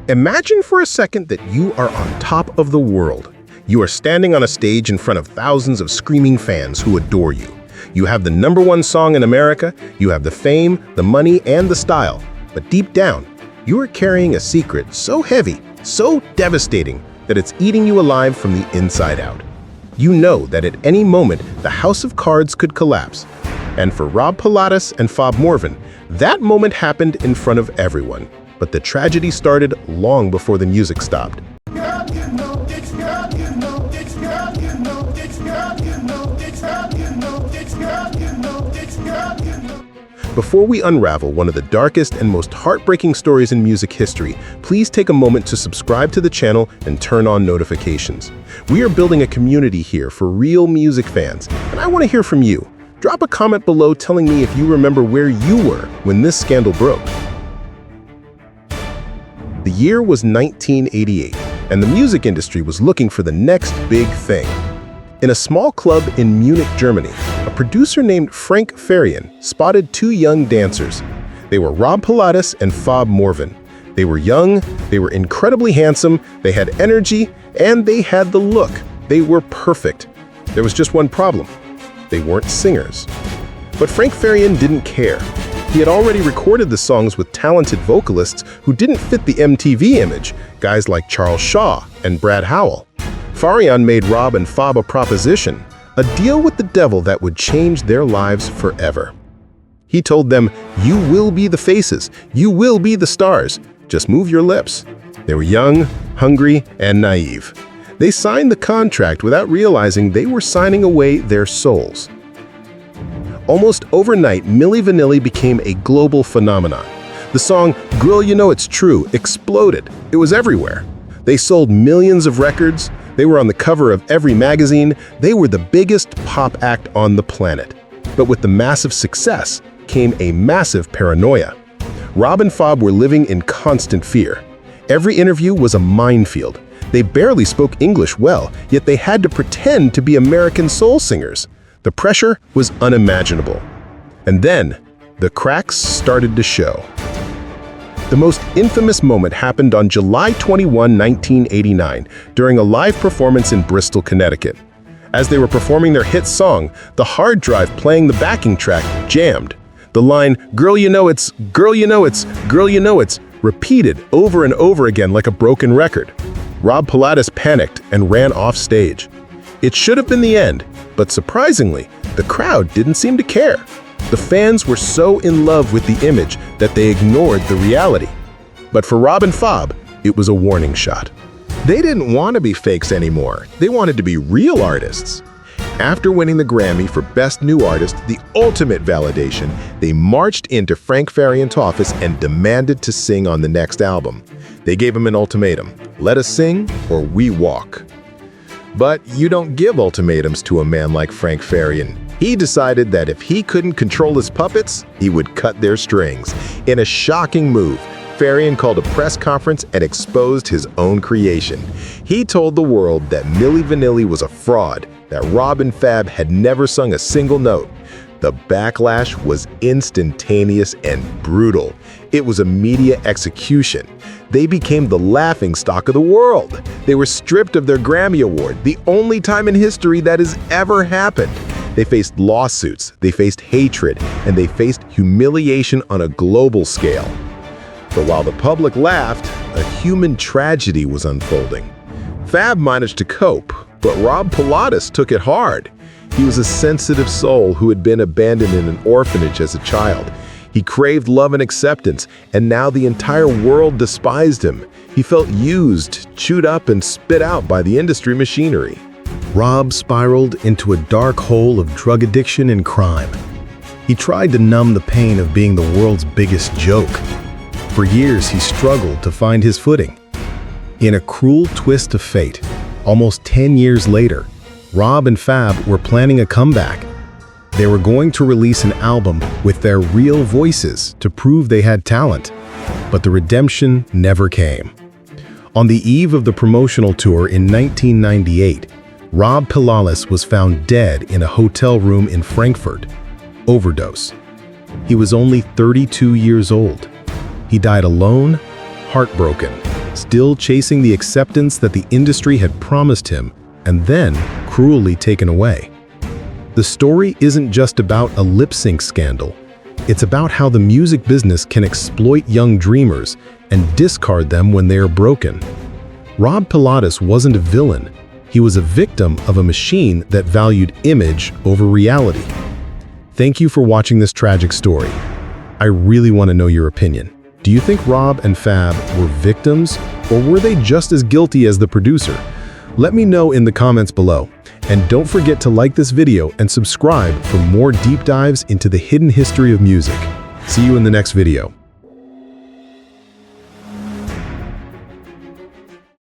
Imagine for a second that you are on top of the world. You are standing on a stage in front of thousands of screaming fans who adore you. You have the #1 song in America, you have the fame, the money, and the style. But deep down, you are carrying a secret so heavy, so devastating, that it's eating you alive from the inside out. You know that at any moment, the house of cards could collapse. And for Rob Pilatus and Fob Morvan, that moment happened in front of everyone. But the tragedy started long before the music stopped. Before we unravel one of the darkest and most heartbreaking stories in music history, please take a moment to subscribe to the channel and turn on notifications. We are building a community here for real music fans, and I want to hear from you. Drop a comment below telling me if you remember where you were when this scandal broke. The year was 1988, and the music industry was looking for the next big thing. In a small club in Munich, Germany, a producer named Frank Farian spotted two young dancers. They were Rob Pilatus and Fob Morvan. They were young, they were incredibly handsome, they had energy, and they had the look. They were perfect. There was just one problem. They weren't singers. But Frank Farian didn't care. He had already recorded the songs with talented vocalists who didn't fit the MTV image, guys like Charles Shaw and Brad Howell. Farian made Rob and Fob a proposition, a deal with the devil that would change their lives forever. He told them, "You will be the faces, you will be the stars, just move your lips." They were young, hungry, and naive. They signed the contract without realizing they were signing away their souls. Almost overnight, Milli Vanilli became a global phenomenon. The song "Girl, You Know It's True" exploded. It was everywhere. They sold millions of records. They were on the cover of every magazine. They were the biggest pop act on the planet. But with the massive success came a massive paranoia. Rob and Fob were living in constant fear. Every interview was a minefield. They barely spoke English well, yet they had to pretend to be American soul singers. The pressure was unimaginable. And then, the cracks started to show. The most infamous moment happened on July 21, 1989, during a live performance in Bristol, Connecticut. As they were performing their hit song, the hard drive playing the backing track jammed. The line, "Girl, you know it's, girl, you know it's, girl, you know it's," repeated over and over again like a broken record. Rob Pilatus panicked and ran off stage. It should have been the end, but surprisingly, the crowd didn't seem to care. The fans were so in love with the image that they ignored the reality. But for Rob and Fob, it was a warning shot. They didn't want to be fakes anymore. They wanted to be real artists. After winning the Grammy for Best New Artist, the ultimate validation, they marched into Frank Farian's office and demanded to sing on the next album. They gave him an ultimatum: let us sing or we walk. But you don't give ultimatums to a man like Frank Farian. He decided that if he couldn't control his puppets, he would cut their strings. In a shocking move, Farian called a press conference and exposed his own creation. He told the world that Milli Vanilli was a fraud, that Rob and Fab had never sung a single note. The backlash was instantaneous and brutal. It was a media execution. They became the laughingstock of the world. They were stripped of their Grammy Award, the only time in history that has ever happened. They faced lawsuits, they faced hatred, and they faced humiliation on a global scale. But while the public laughed, a human tragedy was unfolding. Fab managed to cope, but Rob Pilatus took it hard. He was a sensitive soul who had been abandoned in an orphanage as a child. He craved love and acceptance, and now the entire world despised him. He felt used, chewed up, and spit out by the industry machinery. Rob spiraled into a dark hole of drug addiction and crime. He tried to numb the pain of being the world's biggest joke. For years, he struggled to find his footing. In a cruel twist of fate, almost 10 years later, Rob and Fab were planning a comeback. They were going to release an album with their real voices to prove they had talent, but the redemption never came. On the eve of the promotional tour in 1998, Rob Pilatus was found dead in a hotel room in Frankfurt. Overdose. He was only 32 years old. He died alone, heartbroken, still chasing the acceptance that the industry had promised him, and then cruelly taken away. The story isn't just about a lip-sync scandal. It's about how the music business can exploit young dreamers and discard them when they are broken. Rob Pilatus wasn't a villain. He was a victim of a machine that valued image over reality. Thank you for watching this tragic story. I really want to know your opinion. Do you think Rob and Fab were victims, or were they just as guilty as the producer? Let me know in the comments below. And don't forget to like this video and subscribe for more deep dives into the hidden history of music. See you in the next video.